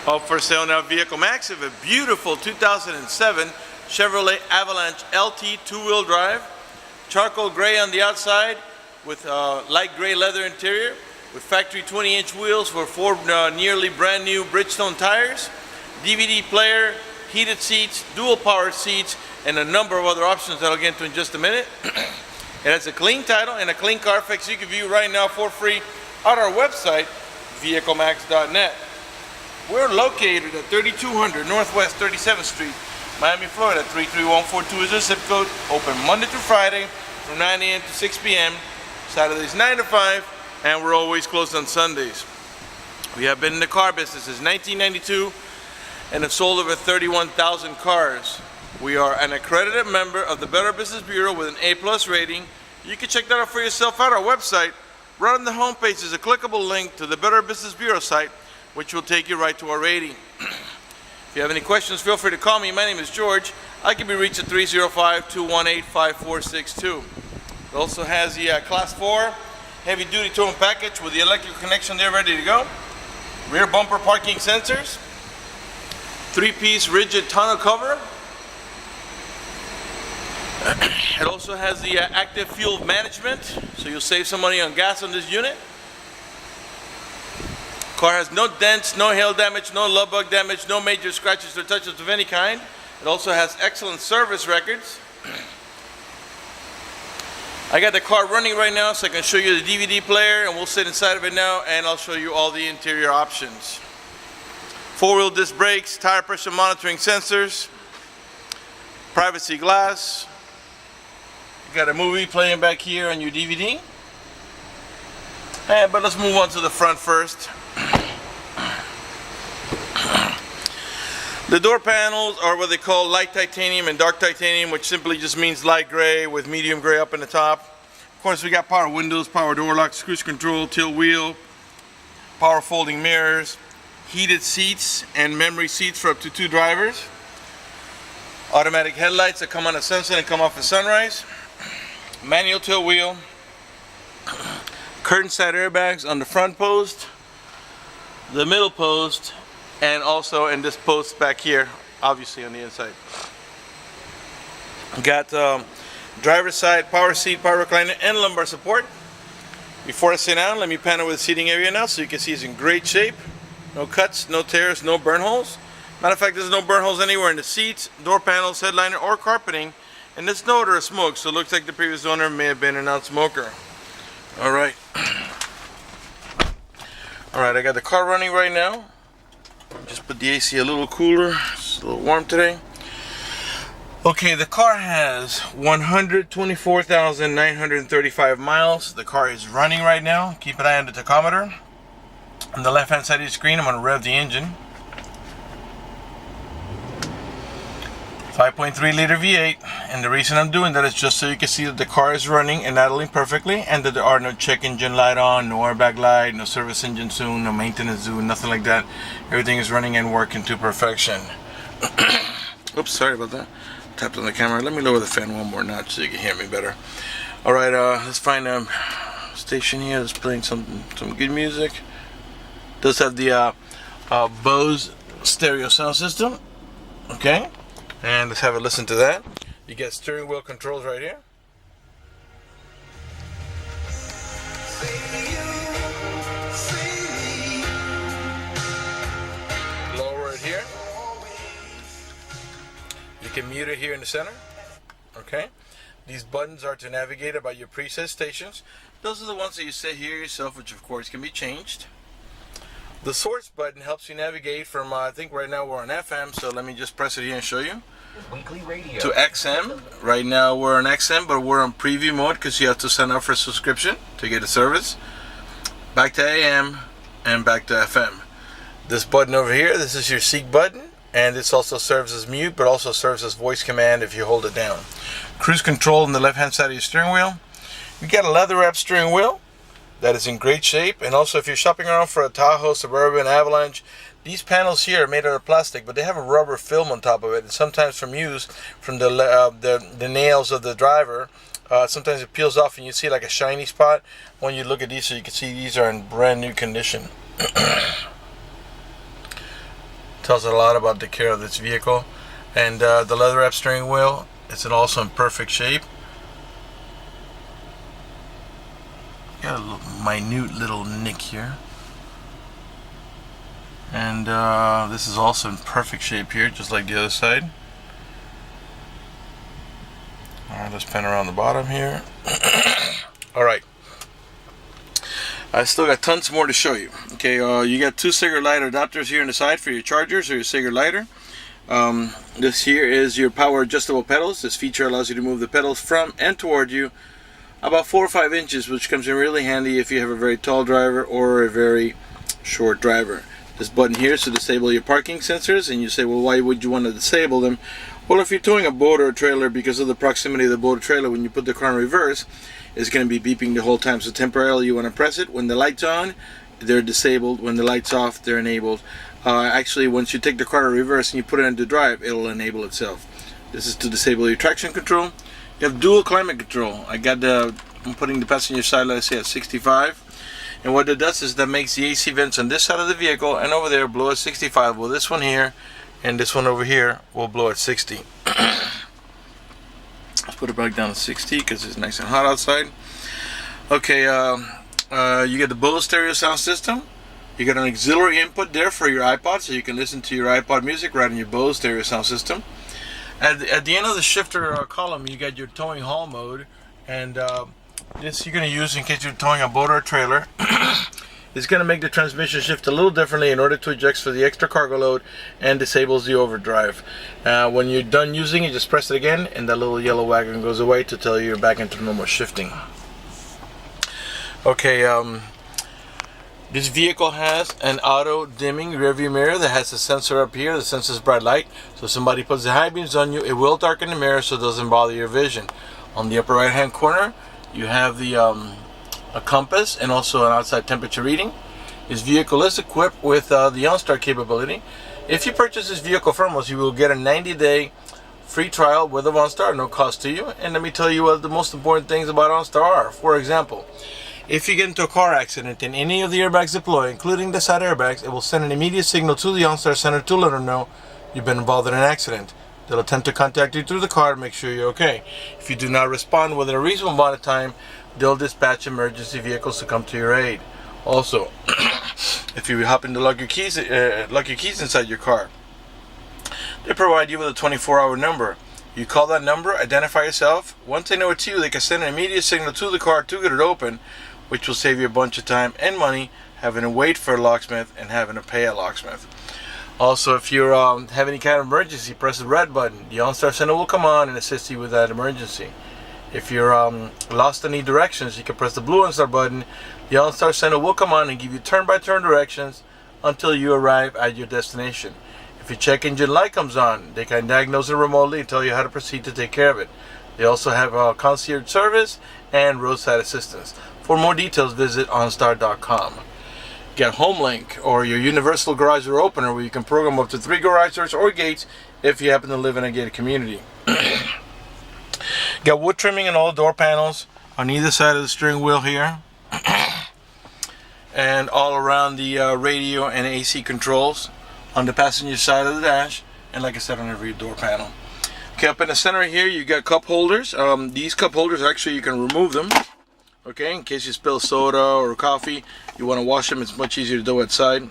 For sale now, Vehiclemax of a beautiful 2007 Chevrolet Avalanche LT two-wheel drive, charcoal gray on the outside with light gray leather interior, with factory 20-inch wheels for four nearly brand new Bridgestone tires, DVD player, heated seats, dual power seats, and a number of other options that I'll get into in just a minute. It has a clean title and a clean Carfax you can view right now for free on our website, vehiclemax.net. We're located at 3200 Northwest 37th Street, Miami, Florida. 33142 is the zip code. Open Monday through Friday from 9 a.m. to 6 p.m. Saturdays 9 to 5, and we're always closed on Sundays. We have been in the car business since 1992 and have sold over 31,000 cars. We are an accredited member of the Better Business Bureau with an A+ rating. You can check that out for yourself at our website. Right on the homepage is a clickable link to the Better Business Bureau site, which will take you right to our rating. If you have any questions, feel free to call me. My name is George. I can be reached at 305-218-5462. It also has the Class 4 heavy duty towing package with the electrical connection there ready to go. Rear bumper parking sensors. 3-piece rigid tonneau cover. It also has the active fuel management, so you'll save some money on gas on this unit. Car has no dents, no hail damage, no love bug damage, no major scratches or touches of any kind. It also has excellent service records. I got the car running right now, so I can show you the DVD player, and we'll sit inside of it now and I'll show you all the interior options. 4-wheel disc brakes, tire pressure monitoring sensors, privacy glass. You got a movie playing back here on your DVD. But let's move on to the front first. The door panels are what they call light titanium and dark titanium, which simply just means light gray with medium gray up in the top. Of course, we got power windows, power door locks, cruise control, tilt wheel, power folding mirrors, heated seats and memory seats for up to 2 drivers. Automatic headlights that come on at sunset and come off at sunrise. Manual tilt wheel. Curtain side airbags on the front post, the middle post, and also in this post back here, obviously on the inside. Got driver's side power seat, power recliner, and lumbar support. Before I sit down, let me pan over the seating area now so you can see it's in great shape. No cuts, no tears, no burn holes. Matter of fact, there's no burn holes anywhere in the seats, door panels, headliner, or carpeting, and there's no odor of smoke, so it looks like the previous owner may have been a non-smoker. Alright, I got the car running right now. Just put the AC a little cooler. It's a little warm today. Okay, the car has 124,935 miles. The car is running right now. Keep an eye on the tachometer. On the left hand side of the screen, I'm going to rev the engine. 5.3 liter V8, and the reason I'm doing that is just so you can see that the car is running and idling perfectly, and that there are no check engine light on, no airbag light, no service engine soon, no maintenance soon, nothing like that. Everything is running and working to perfection. Oops, sorry about that. Tapped on the camera. Let me lower the fan one more notch so you can hear me better. Alright, let's find a station here that's playing some good music. Does have the Bose stereo sound system. Okay. And let's have a listen to that. You get steering wheel controls right here. Lower it here. You can mute it here in the center. Okay. These buttons are to navigate about your preset stations. Those are the ones that you set here yourself, which of course can be changed. The source button helps you navigate from, I think right now we're on FM, so let me just press it here and show you. Weekly radio. To XM. Right now we're on XM, but we're on preview mode because you have to sign up for a subscription to get a service. Back to AM and back to FM. This button over here, this is your seek button, and this also serves as mute, but also serves as voice command if you hold it down. Cruise control on the left hand side of your steering wheel. You got a leather wrap steering wheel that is in great shape, and also if you're shopping around for a Tahoe, Suburban, Avalanche, these panels here are made out of plastic, but they have a rubber film on top of it, and sometimes from use from the nails of the driver, sometimes it peels off and you see like a shiny spot. When you look at these, so you can see these are in brand new condition. Tells a lot about the care of this vehicle. And the leather wrap steering wheel, it's also in perfect shape. Got a minute little nick here. And this is also in perfect shape here, just like the other side. Alright, let's pan around the bottom here. Alright. I still got tons more to show you. Okay, you got two cigarette lighter adapters here on the side for your chargers or your cigarette lighter. This here is your power adjustable pedals. This feature allows you to move the pedals from and toward you about 4 or 5 inches, which comes in really handy if you have a very tall driver or a very short driver. This button here is to disable your parking sensors, and you say, well, why would you want to disable them? Well, if you're towing a boat or a trailer, because of the proximity of the boat or trailer, when you put the car in reverse, it's going to be beeping the whole time. So temporarily you want to press it. When the light's on, they're disabled. When the light's off, they're enabled. Actually, once you take the car in reverse and you put it into drive, it'll enable itself. This is to disable your traction control. You have dual climate control. I'm putting the passenger side, let's say, at 65. And what it does is that makes the AC vents on this side of the vehicle and over there blow at 65. Well, this one here and this one over here will blow at 60. Let's put it back down to 60 because it's nice and hot outside. Okay, you get the Bose stereo sound system. You get an auxiliary input there for your iPod, so you can listen to your iPod music right in your Bose stereo sound system. At the end of the shifter column, you got your towing haul mode, and this you're going to use in case you're towing a boat or a trailer. It's going to make the transmission shift a little differently in order to adjust for the extra cargo load and disables the overdrive. When you're done using it, just press it again and that little yellow wagon goes away to tell you you're back into normal shifting. Okay, this vehicle has an auto dimming rearview mirror that has a sensor up here that senses bright light. So if somebody puts the high beams on you, it will darken the mirror so it doesn't bother your vision. On the upper right hand corner, you have the a compass and also an outside temperature reading. This vehicle is equipped with the OnStar capability. If you purchase this vehicle from us, you will get a 90-day free trial with the OnStar, no cost to you. And let me tell you what the most important things about OnStar are. For example, if you get into a car accident and any of the airbags deploy, including the side airbags, it will send an immediate signal to the OnStar Center to let them know you've been involved in an accident. They'll attempt to contact you through the car to make sure you're okay. If you do not respond within a reasonable amount of time, they'll dispatch emergency vehicles to come to your aid. Also, if you happen to lock your keys inside your car, they provide you with a 24-hour number. You call that number, identify yourself. Once they know it's you, they can send an immediate signal to the car to get it open, which will save you a bunch of time and money having to wait for a locksmith and having to pay a locksmith. Also, if you have any kind of emergency, press the red button. The OnStar Center will come on and assist you with that emergency. If you're lost in any directions, you can press the blue OnStar button. The OnStar Center will come on and give you turn-by-turn directions until you arrive at your destination. If your check engine light comes on, they can diagnose it remotely and tell you how to proceed to take care of it. They also have concierge service and roadside assistance. For more details, visit OnStar.com. Get HomeLink or your universal garage door opener, where you can program up to 3 garage doors or gates if you happen to live in a gated community. Got wood trimming in all the door panels on either side of the steering wheel here, and all around the radio and AC controls on the passenger side of the dash, and like I said, on every door panel. Okay, up in the center here you got cup holders. These cup holders, actually, you can remove them. Okay, in case you spill soda or coffee, you want to wash them, it's much easier to do outside.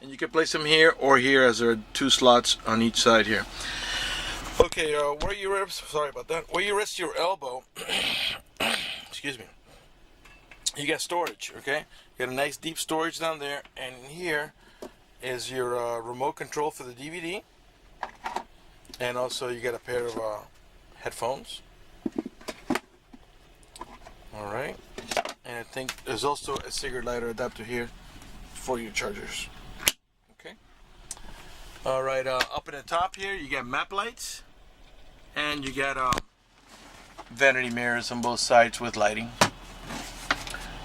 And you can place them here or here, as there are 2 slots on each side here. Okay, where you rest, sorry about that, where you rest your elbow, excuse me, you got storage, okay? You got a nice deep storage down there, and here is your remote control for the DVD, and also you got a pair of headphones. Alright, and I think there's also a cigarette lighter adapter here for your chargers. Okay. Alright, up in the top here you got map lights, and you got vanity mirrors on both sides with lighting.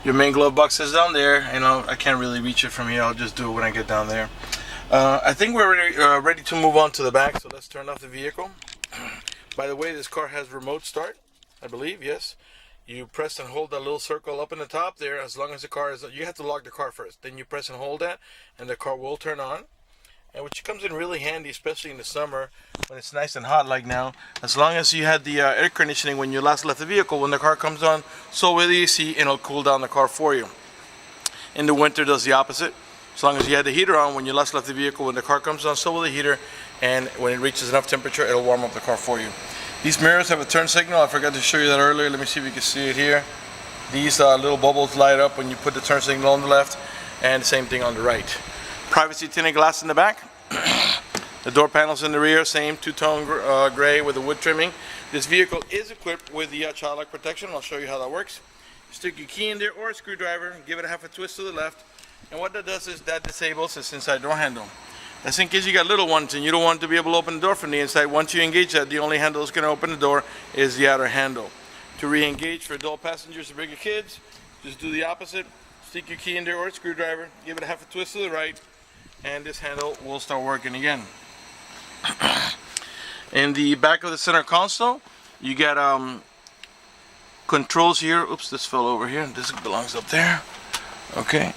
Your main glove box is down there, and I can't really reach it from here. I'll just do it when I get down there. I think we're ready to move on to the back, so let's turn off the vehicle. By the way, this car has remote start, I believe, yes. You press and hold that little circle up in the top there. As long as the car is, you have to lock the car first. Then you press and hold that, and the car will turn on. and which comes in really handy, especially in the summer when it's nice and hot like now. As long as you had the air conditioning when you last left the vehicle, when the car comes on, so will the AC, and it'll cool down the car for you. In the winter, it does the opposite. As long as you had the heater on when you last left the vehicle, when the car comes on, so will the heater, and when it reaches enough temperature, it'll warm up the car for you. These mirrors have a turn signal. I forgot to show you that earlier. Let me see if you can see it here. These little bubbles light up when you put the turn signal on the left, and the same thing on the right. Privacy tinted glass in the back. The door panels in the rear, same two-tone gray with the wood trimming. This vehicle is equipped with the child lock protection. I'll show you how that works. Stick your key in there or a screwdriver, give it a half a twist to the left, and what that does is that disables this inside door handle. That's in case you got little ones and you don't want to be able to open the door from the inside. Once you engage that, the only handle that's going to open the door is the outer handle. To re-engage for adult passengers or bigger kids, just do the opposite. Stick your key in there or a screwdriver, give it a half a twist to the right, and this handle will start working again. In the back of the center console, you got controls here. Oops, this fell over here. This belongs up there. Okay.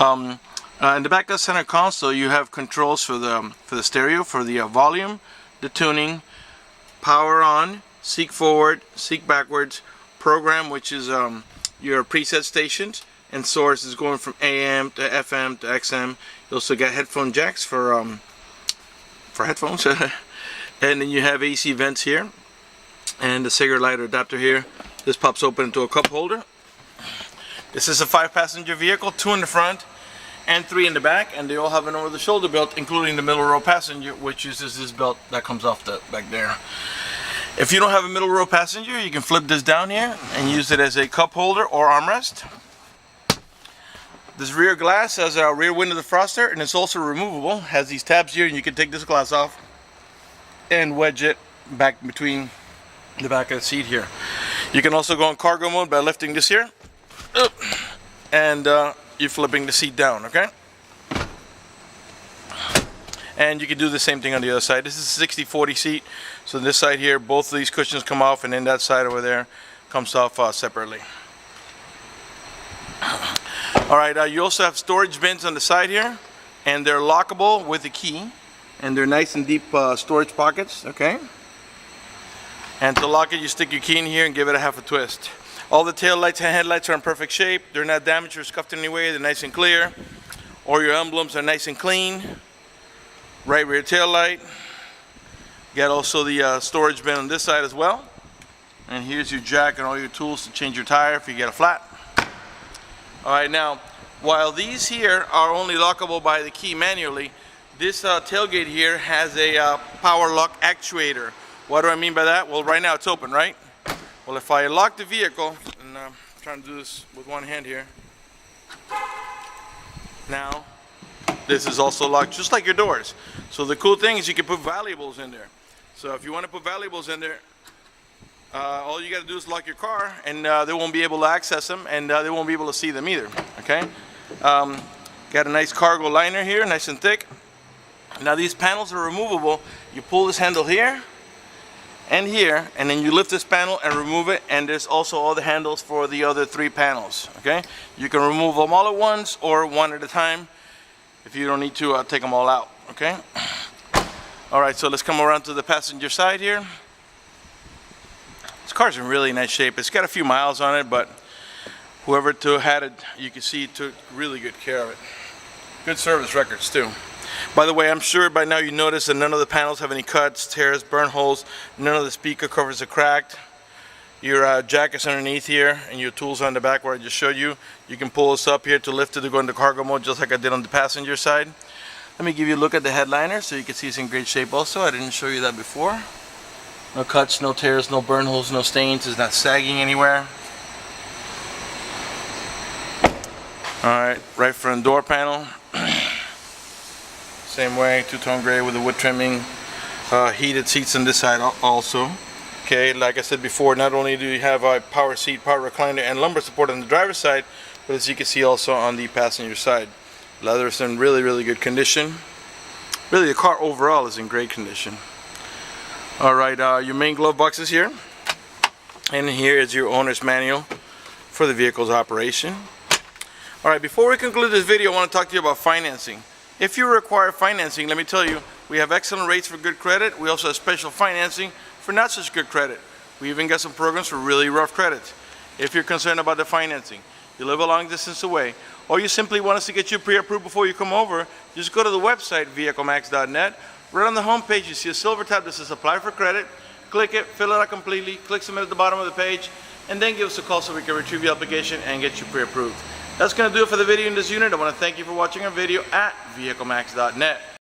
In the back of the center console, you have controls for the stereo, for the volume, the tuning, power on, seek forward, seek backwards, program, which is your preset stations, and source is going from AM to FM to XM. You also got headphone jacks for headphones, and then you have AC vents here, and the cigarette lighter adapter here. This pops open into a cup holder. This is a 5-passenger vehicle, 2 in the front and 3 in the back, and they all have an over-the-shoulder belt, including the middle row passenger, which uses this belt that comes off the back there. If you don't have a middle row passenger, you can flip this down here and use it as a cup holder or armrest. This rear glass has a rear window defroster, and it's also removable. Has these tabs here, and you can take this glass off and wedge it back between the back of the seat here. You can also go in cargo mode by lifting this here, and you're flipping the seat down, okay? And you can do the same thing on the other side. This is a 60/40 seat, so this side here, both of these cushions come off, and then that side over there comes off separately. Alright, you also have storage bins on the side here, and they're lockable with a key, and they're nice and deep storage pockets, okay? And to lock it, you stick your key in here and give it a half a twist. All the tail lights and headlights are in perfect shape. They're not damaged or scuffed in any way. They're nice and clear. Or your emblems are nice and clean. Right rear tail light. Got also the storage bin on this side as well. And here's your jack and all your tools to change your tire if you get a flat. Alright, now, while these here are only lockable by the key manually, this tailgate here has a power lock actuator. What do I mean by that? Well, right now it's open, right? Well, if I lock the vehicle, and I'm trying to do this with one hand here. Now, this is also locked just like your doors. So the cool thing is you can put valuables in there. So if you want to put valuables in there, all you got to do is lock your car, and they won't be able to access them, and they won't be able to see them either, okay? Got a nice cargo liner here, nice and thick. Now these panels are removable. You pull this handle here and here, and then you lift this panel and remove it, and there's also all the handles for the other 3 panels, okay? You can remove them all at once or one at a time if you don't need to take them all out, okay? Alright, so let's come around to the passenger side here. This car's in really nice shape. It's got a few miles on it, but whoever had it, you can see took really good care of it. Good service records too. By the way, I'm sure by now you notice that none of the panels have any cuts, tears, burn holes. None of the speaker covers are cracked. Your jack is underneath here, and your tools are on the back where I just showed you. You can pull this up here to lift it to go into cargo mode, just like I did on the passenger side. Let me give you a look at the headliner so you can see it's in great shape also. I didn't show you that before. No cuts, no tears, no burn holes, no stains. It's not sagging anywhere. Alright, right front door panel. Same way, two-tone gray with the wood trimming. Heated seats on this side also. Okay, like I said before, not only do you have a power seat, power recliner, and lumbar support on the driver's side, but as you can see also on the passenger side. Leather is in really, really good condition. Really, the car overall is in great condition. Alright, your main glove box is here. And here is your owner's manual for the vehicle's operation. Alright, before we conclude this video, I want to talk to you about financing. If you require financing, let me tell you, we have excellent rates for good credit. We also have special financing for not such good credit. We even got some programs for really rough credits. If you're concerned about the financing, you live a long distance away, or you simply want us to get you pre-approved before you come over, just go to the website, vehiclemax.net. Right on the home page, you see a silver tab that says Apply for Credit. Click it, fill it out completely, click Submit at the bottom of the page, and then give us a call so we can retrieve your application and get you pre-approved. That's going to do it for the video in this unit. I want to thank you for watching our video at vehiclemax.net.